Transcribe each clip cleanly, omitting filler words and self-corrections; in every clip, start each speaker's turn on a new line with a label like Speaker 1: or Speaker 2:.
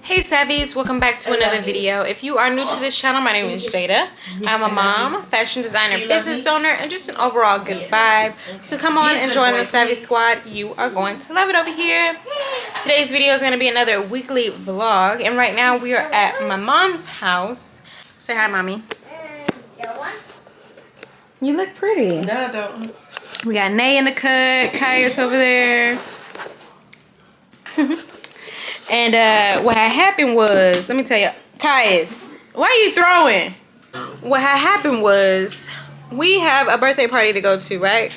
Speaker 1: Hey Savvies, welcome back to another video. If you are new to this channel, my name is Jada. I'm a mom, fashion designer, business owner, and just an overall good vibe. So come on and join the Savvy squad. You are going to love it over here. Today's video is going to be another weekly vlog. And right now we are at my mom's house. Say hi, mommy. You look pretty.
Speaker 2: No, I don't.
Speaker 1: We got Nay in the cut. Kaya's over there. And what had happened was, let me tell you, Kais, why are you throwing? What had happened was, we have a birthday party to go to, right?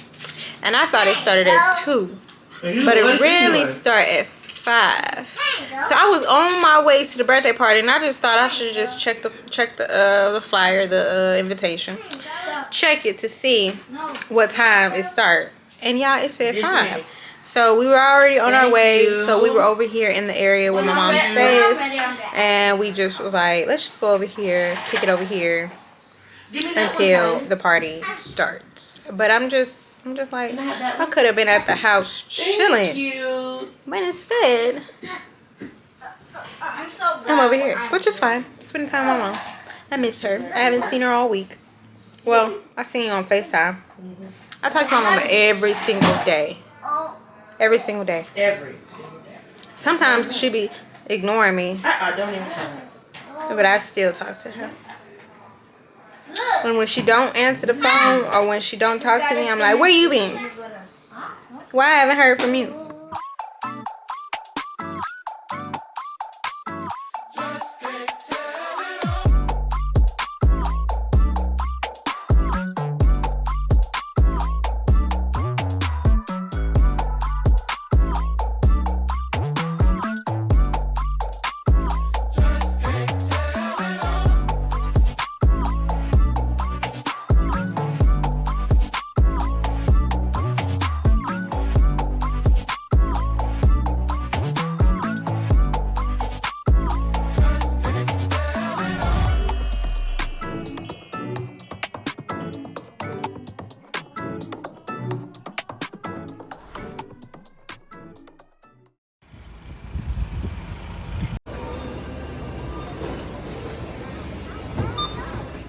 Speaker 1: And I thought it started at 2, but it really started at 5. So I was on my way to the birthday party, and I just thought I should just check the flyer, the invitation, check it to see what time it start. And y'all, it said 5. So we were already on our way. So we were over here in the area where my mom stays, and we just was like, let's just go over here, kick it over here until the party starts. But I'm just like, I could have been at the house chilling, but instead I'm over here, which is fine. Spending time with my mom. I miss her. I haven't seen her all week. Well, I seen you on FaceTime. I talk to my mama every single day. Every single day.
Speaker 2: Every single day.
Speaker 1: Sometimes she be ignoring me.
Speaker 2: Don't even tell me.
Speaker 1: But I still talk to her. When she don't answer the phone or when she don't talk to me, I'm like, where you been? Why I haven't heard from you?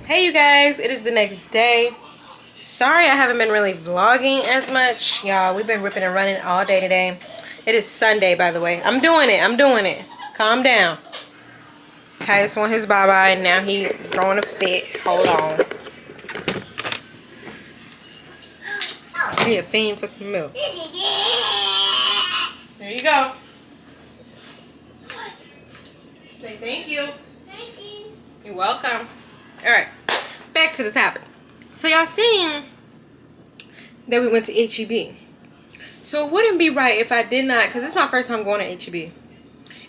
Speaker 1: Hey you guys, it is the next day. Sorry I haven't been really vlogging as much. Y'all, we've been ripping and running all day today. It is Sunday, by the way. I'm doing it. Calm down. Kais won his bye-bye and now he throwing a fit. Hold on. He a fiend for some milk. There you go. Say thank you. Thank you. You're welcome. Alright, back to the topic. So y'all seen that we went to HEB. So it wouldn't be right if I did not, because this is my first time going to HEB.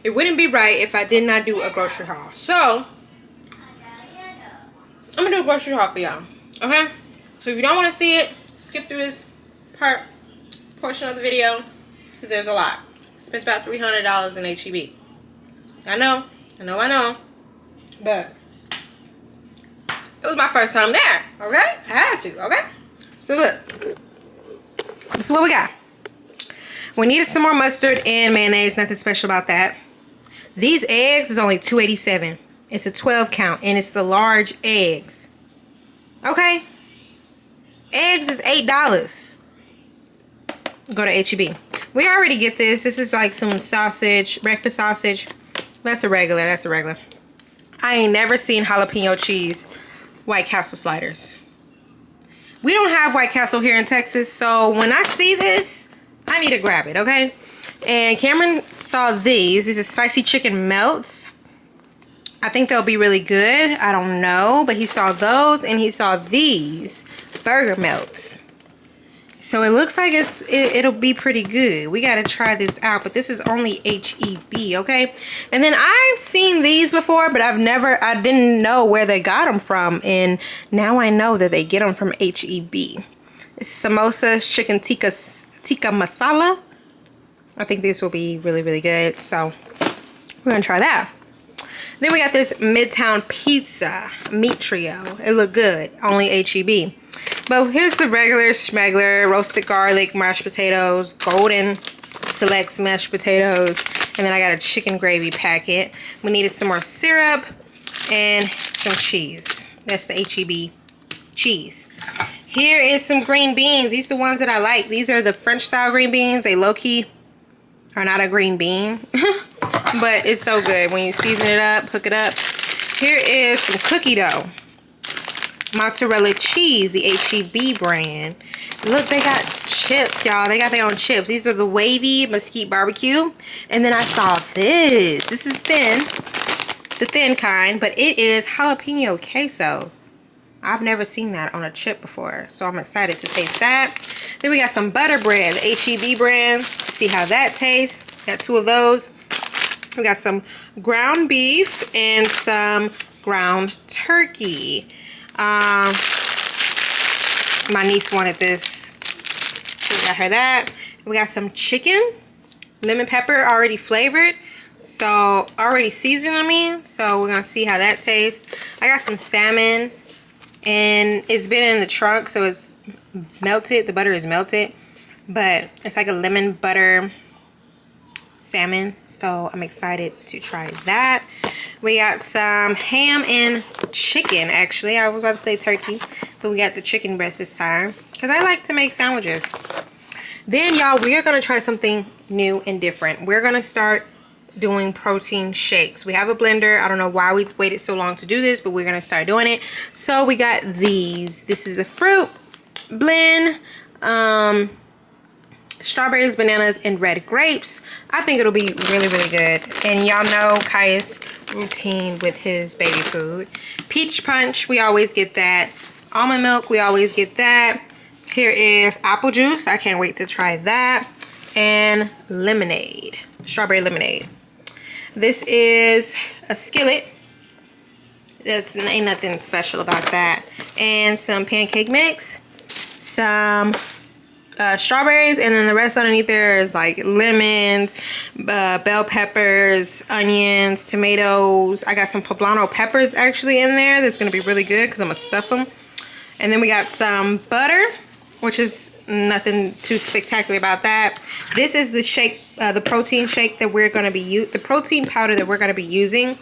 Speaker 1: It wouldn't be right if I did not do a grocery haul. So, I'm going to do a grocery haul for y'all. Okay? So if you don't want to see it, skip through this portion of the video, because there's a lot. Spent about $300 in HEB. I know. But it was my first time there, okay? I had to, okay? So look, this is what we got. We needed some more mustard and mayonnaise, nothing special about that. These eggs is only $2.87. It's a 12 count, and it's the large eggs. Okay? Eggs is $8. Go to HEB. We already get this. This is like some sausage, breakfast sausage. That's a regular. I ain't never seen jalapeno cheese White Castle sliders. We don't have White Castle here in Texas, so when I see this, I need to grab it, okay? And Cameron saw these. These are spicy chicken melts. I think they'll be really good. I don't know, but he saw those and he saw these burger melts. So it looks like it'll be pretty good. We gotta try this out, but this is only HEB, okay? And then I've seen these before, but I didn't know where they got them from, and now I know that they get them from HEB. It's samosas, chicken tikka masala. I think this will be really, really good, so we're gonna try that. Then we got this Midtown Pizza Meat Trio. It looked good, only HEB. But here's the regular schmegler, roasted garlic, mashed potatoes, golden select mashed potatoes. And then I got a chicken gravy packet. We needed some more syrup and some cheese. That's the HEB cheese. Here is some green beans. These are the ones that I like. These are the French style green beans. They low-key are not a green bean. But it's so good when you season it up, cook it up. Here is some cookie dough. Mozzarella cheese, the HEB brand. Look, they got chips, y'all. They got their own chips. These are the wavy mesquite barbecue. And then I saw this. This is thin. The thin kind, but it is jalapeno queso. I've never seen that on a chip before, so I'm excited to taste that. Then we got some butter bread, the HEB brand. See how that tastes. Got 2 of those. We got some ground beef and some ground turkey. My niece wanted this. So we got her that. We got some chicken, lemon pepper, already flavored. So, already seasoned, I mean. So, we're going to see how that tastes. I got some salmon. And it's been in the trunk, so it's melted. The butter is melted. But it's like a lemon butter salmon. So, I'm excited to try that. We got some ham and chicken, actually. I was about to say turkey. But we got the chicken breast this time. Because I like to make sandwiches. Then, y'all, we are going to try something new and different. We're going to start doing protein shakes. We have a blender. I don't know why we waited so long to do this, but we're gonna start doing it. So we got these. This is the fruit blend, strawberries, bananas, and red grapes. I think it'll be really, really good. And y'all know Kaya's routine with his baby food. Peach punch, we always get that. Almond milk, we always get that. Here is apple juice. I can't wait to try that. And lemonade, strawberry lemonade. This is a skillet. That's ain't nothing special about that. And some pancake mix, some strawberries, and then the rest underneath there is like lemons, bell peppers, onions, tomatoes. I got some poblano peppers actually in there. That's gonna be really good because I'm gonna stuff them. And then we got some butter, which is nothing too spectacular about that. This is the shake, the protein shake that we're gonna be the protein powder that we're gonna be using.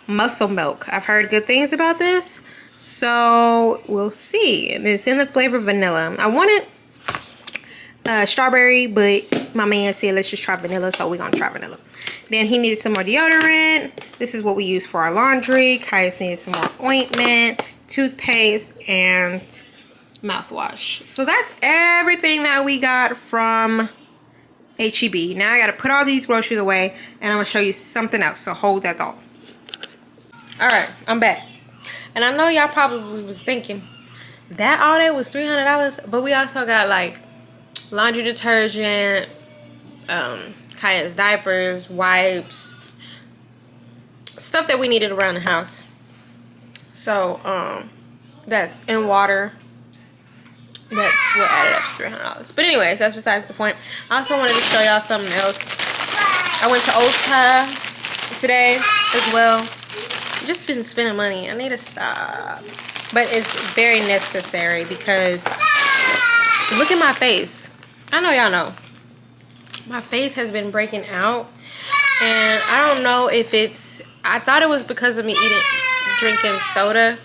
Speaker 1: Muscle milk. I've heard good things about this, so we'll see. And it's in the flavor vanilla. I wanted strawberry, but my man said let's just try vanilla, so we're gonna try vanilla. Then he needed some more deodorant. This is what we use for our laundry. Kai's needed some more ointment, toothpaste, and mouthwash. So that's everything that we got from HEB. Now I gotta put all these groceries away, and I'm gonna show you something else, so hold that thought. Alright, I'm back. And I know y'all probably was thinking that all that was $300, but we also got like laundry detergent, Kaya's diapers, wipes, stuff that we needed around the house. So that's in water. That's what added up to $300. But anyways, that's besides the point. I also wanted to show y'all something else. I went to Ulta today as well. Just been spending money. I need to stop. But it's very necessary because look at my face. I know y'all know. My face has been breaking out. And I don't know if it's... I thought it was because of me drinking soda.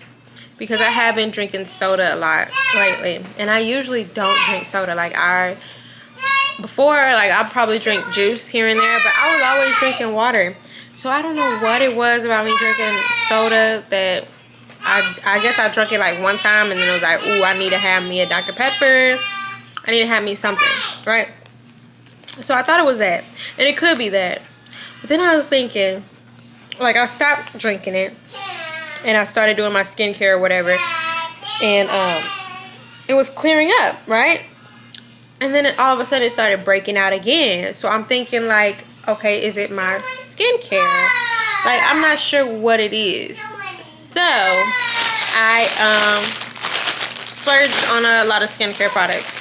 Speaker 1: Because I have been drinking soda a lot lately. And I usually don't drink soda. Before, I'll probably drink juice here and there. But I was always drinking water. So I don't know what it was about me drinking soda that I guess I drank it like one time and then it was like, ooh, I need to have me a Dr. Pepper. I need to have me something, right? So I thought it was that. And it could be that. But then I was thinking, I stopped drinking it and I started doing my skincare or whatever. And it was clearing up, right? And then all of a sudden it started breaking out again. So I'm thinking okay, is it my skincare? I'm not sure what it is. So, I splurged on a lot of skincare products.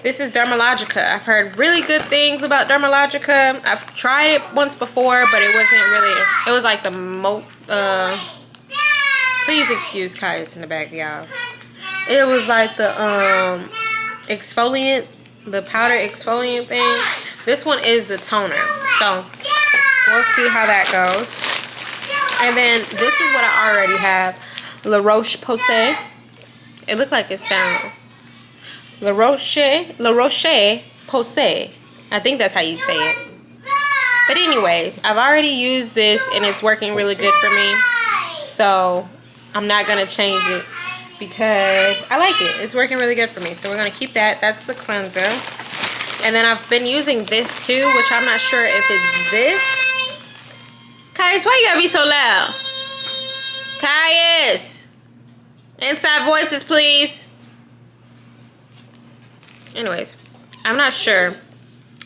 Speaker 1: This is Dermalogica. I've heard really good things about Dermalogica. I've tried it once before, but it wasn't really... It was like the please excuse Kai's in the back, y'all. It was like the exfoliant, the powder exfoliant thing. This one is the toner. So we'll see how that goes. And then this is what I already have. La Roche-Posay. It looked like it sounded. La Roche-Posay. I think that's how you say it. But anyways, I've already used this and it's working really good for me. So I'm not going to change it because I like it. It's working really good for me. So we're going to keep that. That's the cleanser. And then I've been using this too, which I'm not sure if it's this. Kais, why you gotta be so loud? Kais! Inside voices, please. Anyways, I'm not sure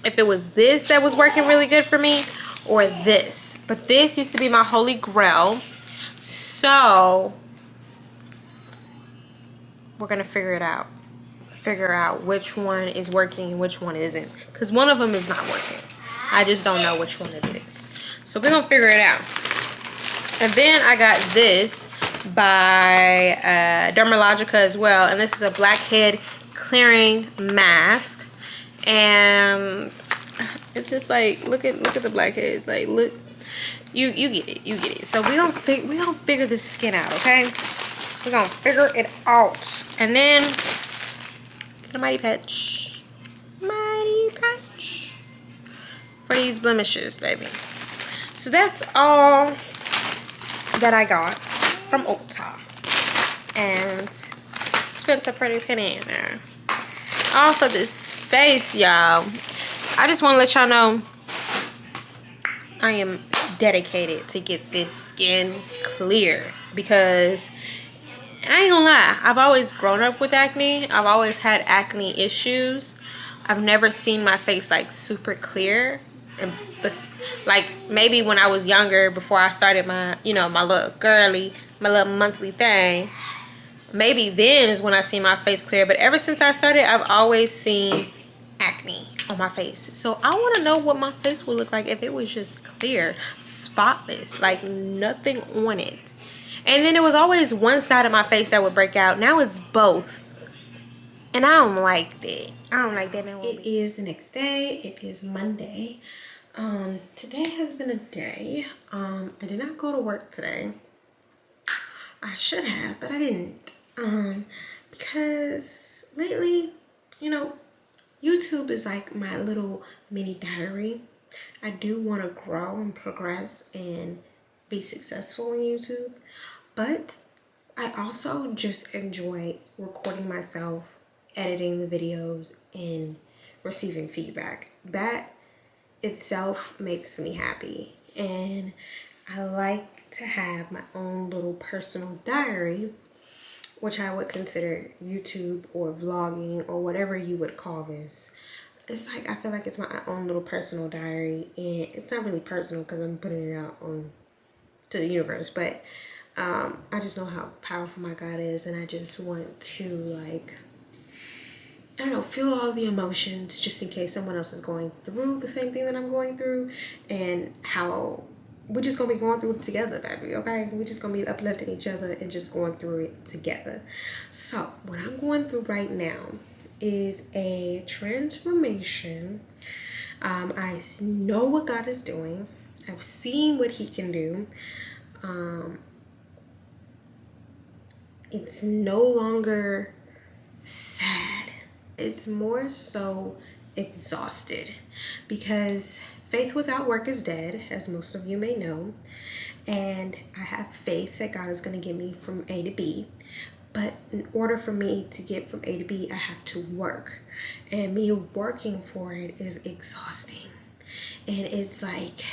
Speaker 1: if it was this that was working really good for me or this. But this used to be my holy grail. So we're gonna figure it out. Figure out which one is working and which one isn't. Because one of them is not working. I just don't know which one it is. So we're gonna figure it out. And then I got this by Dermalogica as well. And this is a blackhead clearing mask. And it's just like, look at the blackheads. Like, look, you get it, you get it. So we gonna figure this skin out, okay? We're gonna figure it out. And then get a mighty patch for these blemishes, baby. So that's all that I got from Ulta, and spent a pretty penny in there. All for this face, y'all. I just want to let y'all know I am dedicated to get this skin clear, because I ain't gonna lie, I've always grown up with acne. I've always had acne issues. I've never seen my face like super clear. And like maybe when I was younger, before I started my, you know, my little girly, my little monthly thing, maybe then is when I see my face clear. But ever since I started, I've always seen acne on my face. So I want to know what my face would look like if it was just clear, spotless, like nothing on it. And then it was always one side of my face that would break out. Now it's both. And I don't like that. I don't like that. It is the next day. It is Monday. Today has been a day. I did not go to work today. I should have, but I didn't. Because lately, you know, YouTube is like my little mini diary. I do want to grow and progress and be successful on YouTube. But I also just enjoy recording myself, editing the videos, and receiving feedback. That itself makes me happy. And I like to have my own little personal diary, which I would consider YouTube or vlogging or whatever you would call this. It's like, I feel like it's my own little personal diary. And it's not really personal because I'm putting it out to the universe. But I just know how powerful my God is, and I just want to, like, I don't know, feel all the emotions just in case someone else is going through the same thing that I'm going through, and how we're just gonna be going through it together, baby, okay? We're just gonna be uplifting each other and just going through it together. So what I'm going through right now is a transformation. I know what God is doing. I've seen what He can do. It's no longer sad. It's more so exhausted, because faith without work is dead, as most of you may know. And I have faith that God is going to get me from A to B. But in order for me to get from A to B, I have to work. And me working for it is exhausting. And it's like,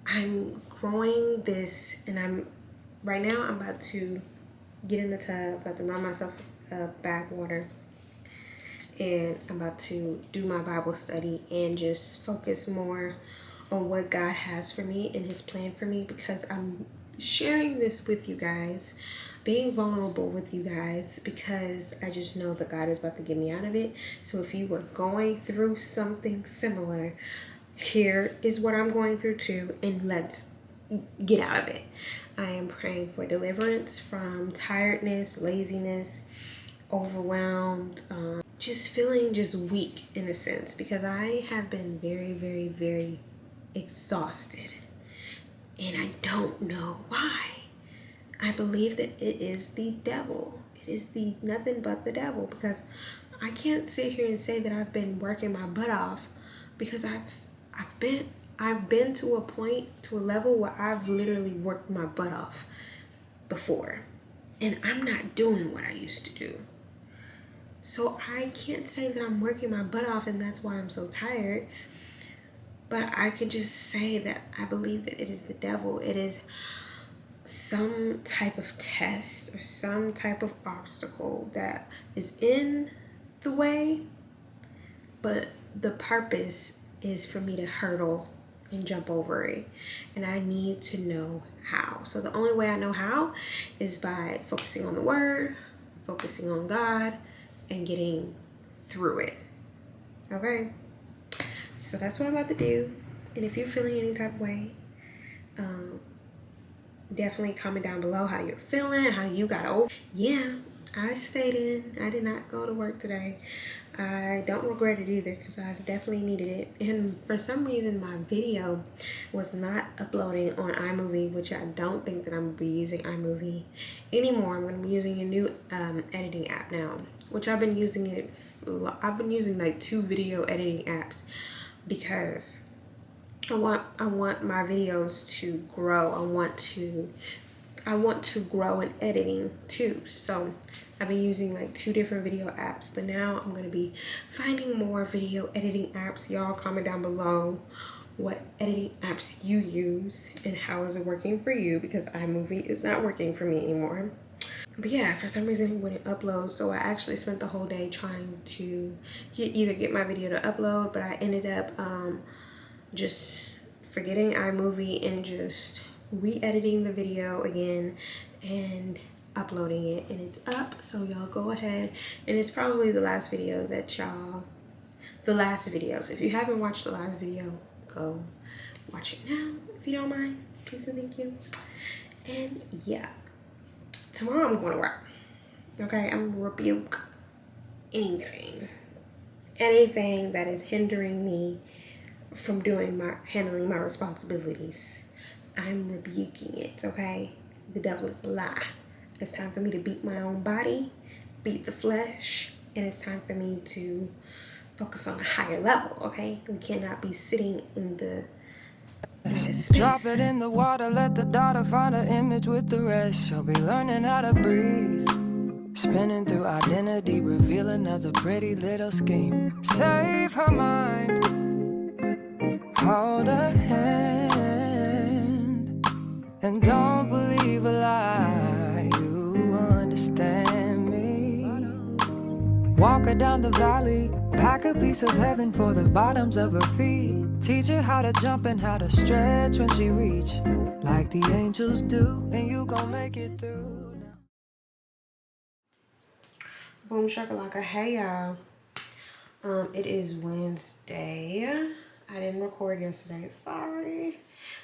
Speaker 1: I'm growing this, and right now I'm about to get in the tub, about to run myself bath water, and I'm about to do my Bible study and just focus more on what God has for me and His plan for me, because I'm sharing this with you guys, being vulnerable with you guys, because I just know that God is about to get me out of it. So if you were going through something similar, here is what I'm going through too, and let's get out of it. I am praying for deliverance from tiredness, laziness, overwhelmed, just feeling just weak in a sense, because I have been very, very, very exhausted. And I don't know why. I believe that it is the devil. It is the nothing but the devil, because I can't sit here and say that I've been working my butt off, because I've been to a point, to a level where I've literally worked my butt off before, and I'm not doing what I used to do. So I can't say that I'm working my butt off and that's why I'm so tired. But I can just say that I believe that it is the devil. It is some type of test or some type of obstacle that is in the way, but the purpose is for me to hurdle and jump over it, and I need to know how. So the only way I know how is by focusing on the word, focusing on God, and getting through it. Okay, so that's what I'm about to do. And if you're feeling any type of way, definitely comment down below how you're feeling, how you got over. Yeah, I stayed in. I did not go to work today. I don't regret it either, because I definitely needed it. And for some reason, my video was not uploading on iMovie, which I don't think that I'm going to be using iMovie anymore. I'm going to be using a new editing app now, which I've been using like 2 video editing apps, because I want my videos to grow. I want to grow in editing too. So I've been using like 2 different video apps, but now I'm going to be finding more video editing apps. Y'all comment down below what editing apps you use and how is it working for you, because iMovie is not working for me anymore. But yeah, for some reason it wouldn't upload, so I actually spent the whole day trying to get my video to upload, but I ended up just forgetting iMovie and just re-editing the video again and uploading it, and it's up. So y'all go ahead, and it's probably the last video that so if you haven't watched the last video, go watch it now if you don't mind, please and thank you. And yeah, tomorrow I'm going to work. Okay, I'm gonna rebuke anything that is hindering me from handling my responsibilities. I'm rebuking it, okay? The devil is a lie. It's time for me to beat my own body, beat the flesh, and it's time for me to focus on a higher level, okay? We cannot be sitting in the space.
Speaker 3: Drop it in the water, let the daughter find her image with the rest. She'll be learning how to breathe, spinning through identity, reveal another pretty little scheme. Save her mind, hold her hand, and don't believe a lie. You understand me. Walk her down the valley, pack a piece of heaven for the bottoms of her feet. Teach her how to jump and how to stretch when she reach, like the angels do, and you gon' make it through now.
Speaker 1: Boom shakalaka. Hey y'all. It is Wednesday. I didn't record yesterday. Sorry.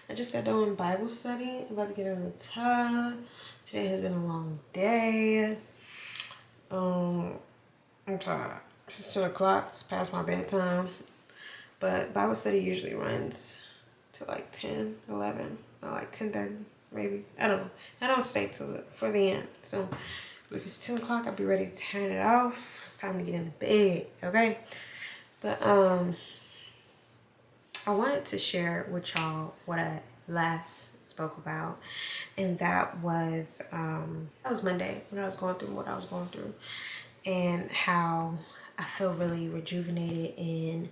Speaker 1: I just got done Bible study. I'm about to get in the tub. Today has been a long day. I'm tired. It's 10 o'clock. It's past my bedtime. But Bible study usually runs to like 10, 11, or like 10:30 maybe. I don't know. I don't stay for the end. So if it's 10 o'clock, I'll be ready to turn it off. It's time to get in the bed, okay? But I wanted to share with y'all what I last spoke about, and that was Monday, when I was going through what I was going through, and how I feel really rejuvenated and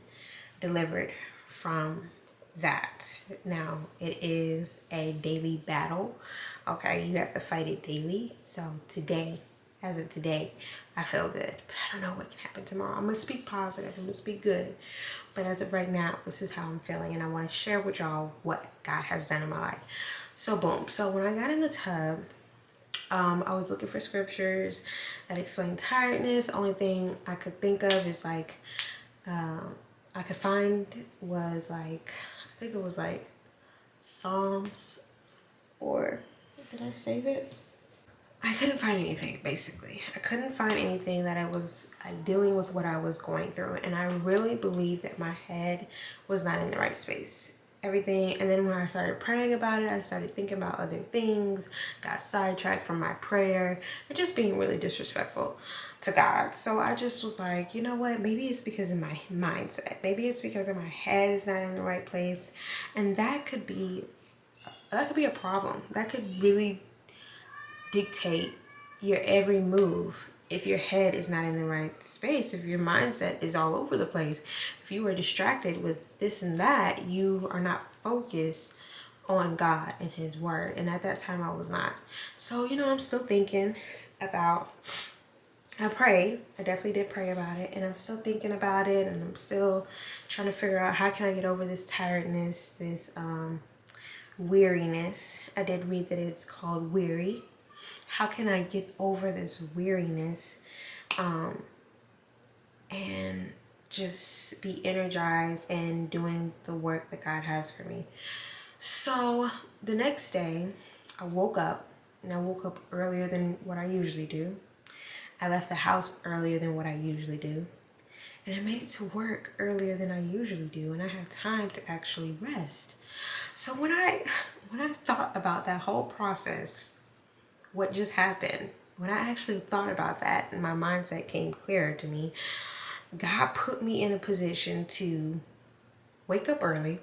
Speaker 1: delivered from that. Now, it is a daily battle, okay? You have to fight it daily. So today, as of today, I feel good, but I don't know what can happen tomorrow. I'm gonna speak positive, I'm gonna speak good, but as of right now, this is how I'm feeling, and I want to share with y'all what God has done in my life. So boom, so when I got in the tub, I was looking for scriptures that explain tiredness. Only thing I could think of is like I could find was like, I think it was like Psalms, or did I save it? I couldn't find anything, basically. I couldn't find anything that I was dealing with what I was going through. And I really believe that my head was not in the right space. Everything. And then when I started praying about it, I started thinking about other things, got sidetracked from my prayer, and just being really disrespectful to God. So I just was like, you know what? Maybe it's because of my mindset. Maybe it's because of my head is not in the right place. And that could be a problem. That could really dictate your every move if your head is not in the right space, if your mindset is all over the place, if you are distracted with this and that, you are not focused on God and his word. And at that time I was not. So, you know, I'm still thinking about, I prayed, I definitely did pray about it, and I'm still thinking about it, and I'm still trying to figure out how can I get over this tiredness, this weariness. I did read that it's called weary. How can I get over this weariness and just be energized and doing the work that God has for me? So the next day I woke up, and I woke up earlier than what I usually do. I left the house earlier than what I usually do. And I made it to work earlier than I usually do, and I had time to actually rest. So when I thought about that whole process, what just happened, when I actually thought about that and my mindset came clearer to me, God put me in a position to wake up early,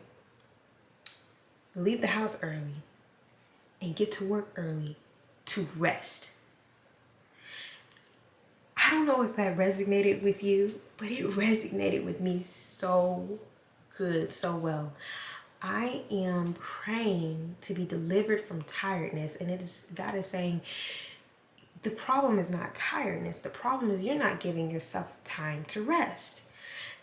Speaker 1: leave the house early, and get to work early to rest. I don't know if that resonated with you, but it resonated with me so good, so well. I am praying to be delivered from tiredness, and God is saying, the problem is not tiredness. The problem is you're not giving yourself time to rest.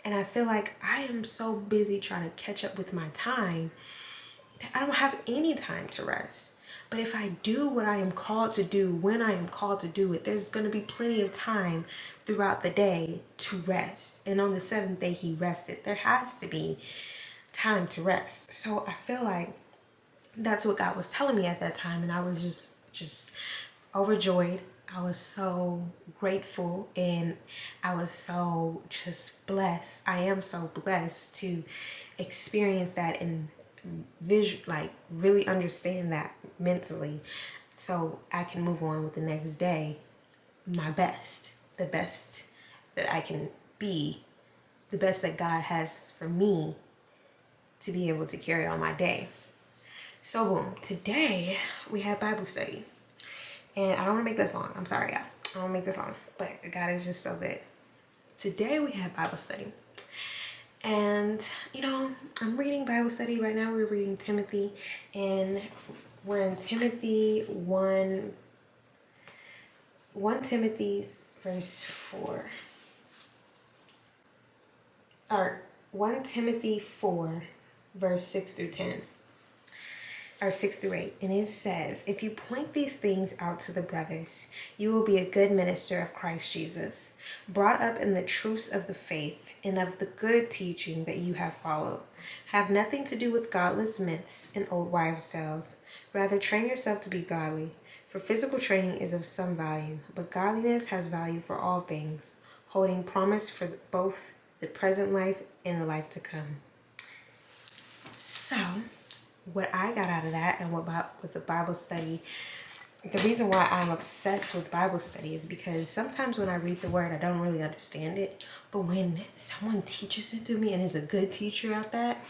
Speaker 1: And I feel like I am so busy trying to catch up with my time that I don't have any time to rest. But if I do what I am called to do, when I am called to do it, there's going to be plenty of time throughout the day to rest. And on the seventh day, he rested. There has to be time to rest. So I feel like that's what God was telling me at that time. And I was just overjoyed. I was so grateful, and I was so just blessed. I am so blessed to experience that and really understand that mentally, so I can move on with the next day my best, the best that I can be, the best that God has for me to be able to carry on my day. So boom, today we have Bible study. And I don't want to make this long. I'm sorry, y'all. I don't want to make this long. But God is just so good. Today we have Bible study. And, you know, I'm reading Bible study right now. We're reading Timothy. And we're in Timothy 1 Timothy verse 4. Or 1 Timothy 4 verse 6 through 10. Or 6 through 8, and it says, if you point these things out to the brothers, you will be a good minister of Christ Jesus, brought up in the truths of the faith and of the good teaching that you have followed. Have nothing to do with godless myths and old wives' tales. Rather, train yourself to be godly. For physical training is of some value, but godliness has value for all things, holding promise for both the present life and the life to come. So, what I got out of that, and with the Bible study, the reason why I'm obsessed with Bible study is because sometimes when I read the word, I don't really understand it. But when someone teaches it to me and is a good teacher at that,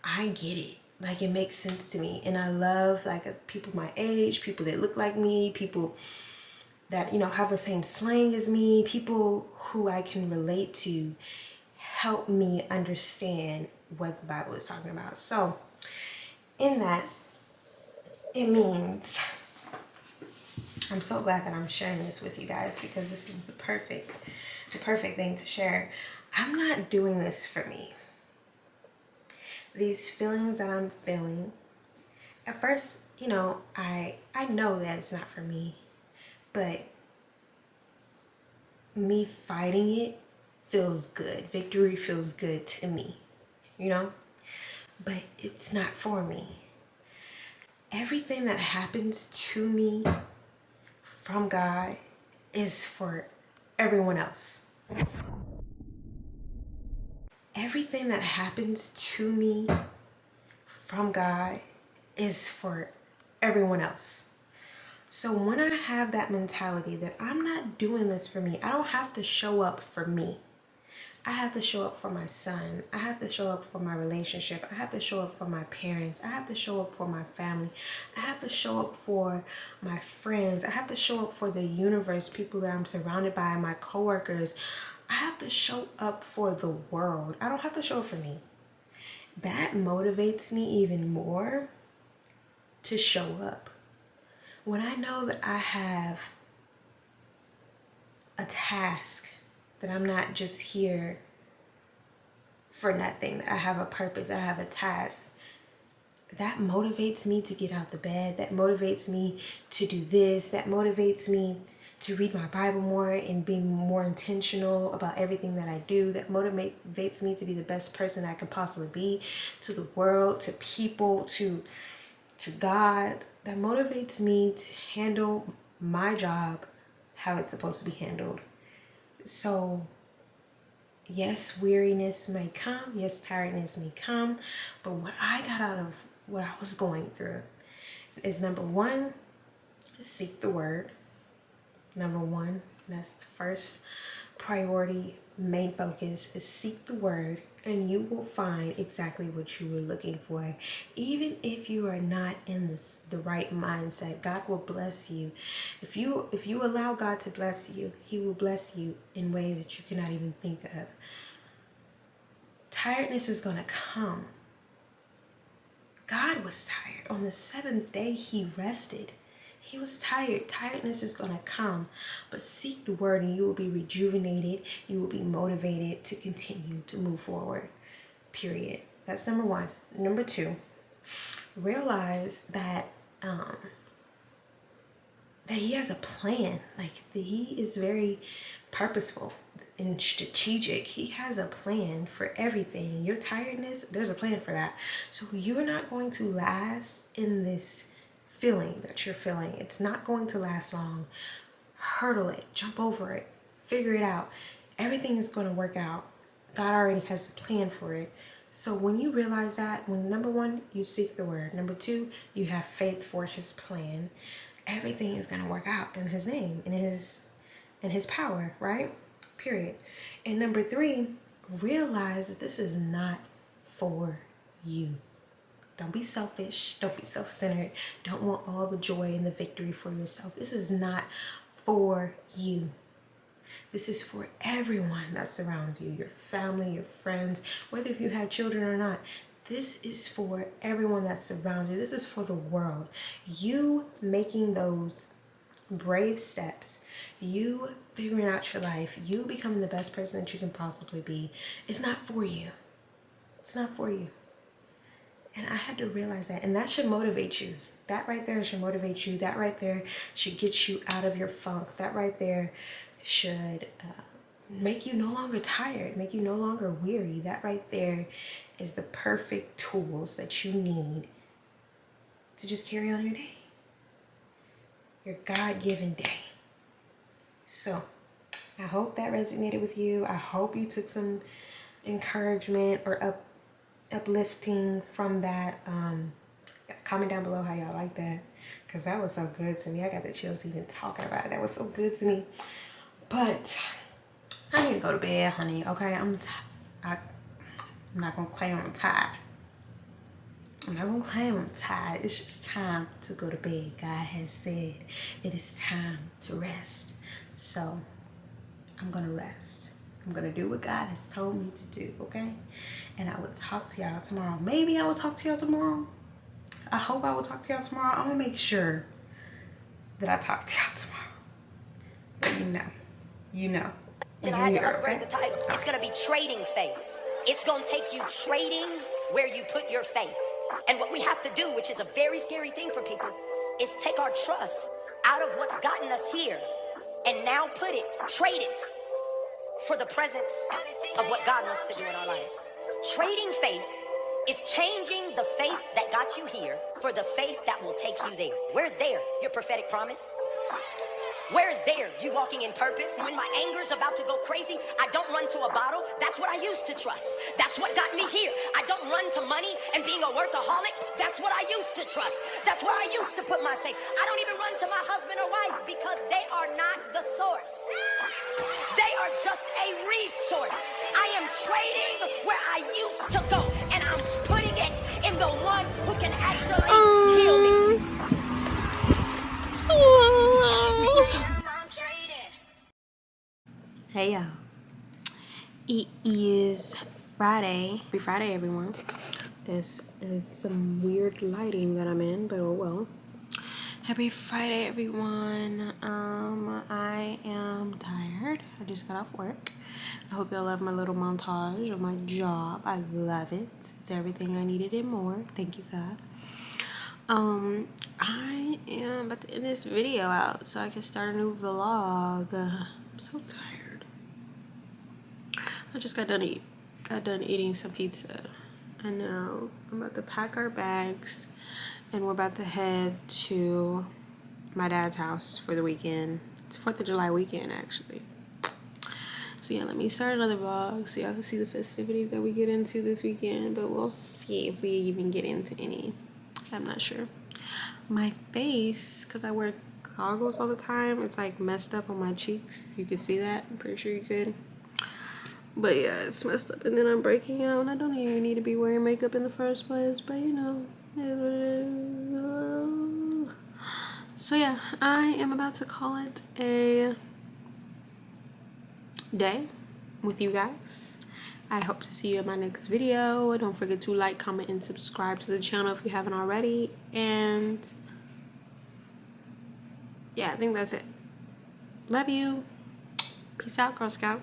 Speaker 1: I get it. Like, it makes sense to me. And I love people my age, people that look like me, people that, you know, have the same slang as me, people who I can relate to help me understand what the Bible is talking about. So in that, it means, I'm so glad that I'm sharing this with you guys, because this is the perfect thing to share. I'm not doing this for me. These feelings that I'm feeling, at first, you know, I know that it's not for me, but me fighting it feels good. Victory feels good to me, you know? But it's not for me. Everything that happens to me from God is for everyone else. Everything that happens to me from God is for everyone else. So when I have that mentality that I'm not doing this for me, I don't have to show up for me. I have to show up for my son. I have to show up for my relationship. I have to show up for my parents. I have to show up for my family. I have to show up for my friends. I have to show up for the universe, people that I'm surrounded by, my coworkers. I have to show up for the world. I don't have to show up for me. That motivates me even more to show up. When I know that I have a task, that I'm not just here for nothing, that I have a purpose, that I have a task, that motivates me to get out the bed, that motivates me to do this, that motivates me to read my Bible more and be more intentional about everything that I do, that motivates me to be the best person I can possibly be to the world, to people, to God, that motivates me to handle my job how it's supposed to be handled. So yes, weariness may come, yes, tiredness may come, but what I got out of what I was going through is, number one, seek the word. Number one, that's the first priority, main focus, is seek the word, and you will find exactly what you were looking for. Even if you are not in the right mindset, God will bless you. If you allow God to bless you, he will bless you in ways that you cannot even think of. Tiredness is going to come. God was tired. On the seventh day, he rested. He was tired. Tiredness is going to come. But seek the word and you will be rejuvenated. You will be motivated to continue to move forward. Period. That's number one. Number two, realize that that he has a plan. Like, he is very purposeful and strategic. He has a plan for everything. Your tiredness, there's a plan for that. So you're not going to last in this feeling that you're feeling. It's not going to last long. Hurdle it, jump over it, figure it out. Everything is going to work out. God already has a plan for it. So when you realize that, when number one, you seek the word. Number two, you have faith for his plan. Everything is going to work out in his name, in his power, right? Period. And number three, realize that this is not for you. Don't be selfish. Don't be self-centered. Don't want all the joy and the victory for yourself. This is not for you. This is for everyone that surrounds you, your family, your friends, whether if you have children or not. This is for everyone that surrounds you. This is for the world. You making those brave steps, you figuring out your life, you becoming the best person that you can possibly be, it's not for you. It's not for you. And I had to realize that. And that should motivate you. That right there should motivate you. That right there should get you out of your funk. That right there should make you no longer tired, make you no longer weary. That right there is the perfect tools that you need to just carry on your day. Your God-given day. So I hope that resonated with you. I hope you took some encouragement or uplifting from that. Comment down below how y'all like that, because that was so good to me. I got the chills even talking about it. That was so good to me. But I need to go to bed, honey. Okay, I'm not gonna claim I'm tired. I'm not gonna claim I'm tired. It's just time to go to bed. God has said it is time to rest. So I'm gonna rest. I'm gonna do what God has told me to do, okay? And I will talk to y'all tomorrow. Maybe I will talk to y'all tomorrow. I hope I will talk to y'all tomorrow. I'm gonna make sure that I talk to y'all tomorrow. But you know.
Speaker 4: And I had to upgrade the title. It's going to be Trading Faith. It's going to take you trading where you put your faith. And what we have to do, which is a very scary thing for people, is take our trust out of what's gotten us here and now trade it for the presence of what God wants to do in our life. Trading faith is changing the faith that got you here for the faith that will take you there. Where's there? Your prophetic promise? Where is there? You walking in purpose? When my anger's about to go crazy, I don't run to a bottle. That's what I used to trust. That's what got me here. I don't run to money and being a workaholic. That's what I used to trust. That's where I used to put my faith. I don't even run to my husband or wife because they are not the source. They are just a resource. I am trading where I used to go, and I'm putting it in the one who can actually heal me.
Speaker 1: Hey y'all, it is Friday. Happy Friday, everyone. This is some weird lighting that I'm in, but oh well. Happy Friday, everyone. I am tired. I just got off work. I hope y'all love my little montage of my job. I love it. It's everything I needed and more. Thank you, God. I am about to end this video out so I can start a new vlog. I'm so tired. I just got done eating some pizza. I know. I'm about to pack our bags and we're about to head to my dad's house for the weekend. It's 4th of July weekend, actually. So yeah, let me start another vlog so y'all can see the festivities that we get into this weekend, but we'll see if we even get into any. I'm not sure. My face, because I wear goggles all the time, it's like messed up on my cheeks. If you could see that, I'm pretty sure you could. But yeah, it's messed up, and then I'm breaking out, and I don't even need to be wearing makeup in the first place, but you know, it is what it is. So yeah, I am about to call it a day with you guys. I hope to see you in my next video. Don't forget to like, comment, and subscribe to the channel if you haven't already. And yeah, I think that's it. Love you. Peace out, Girl Scout.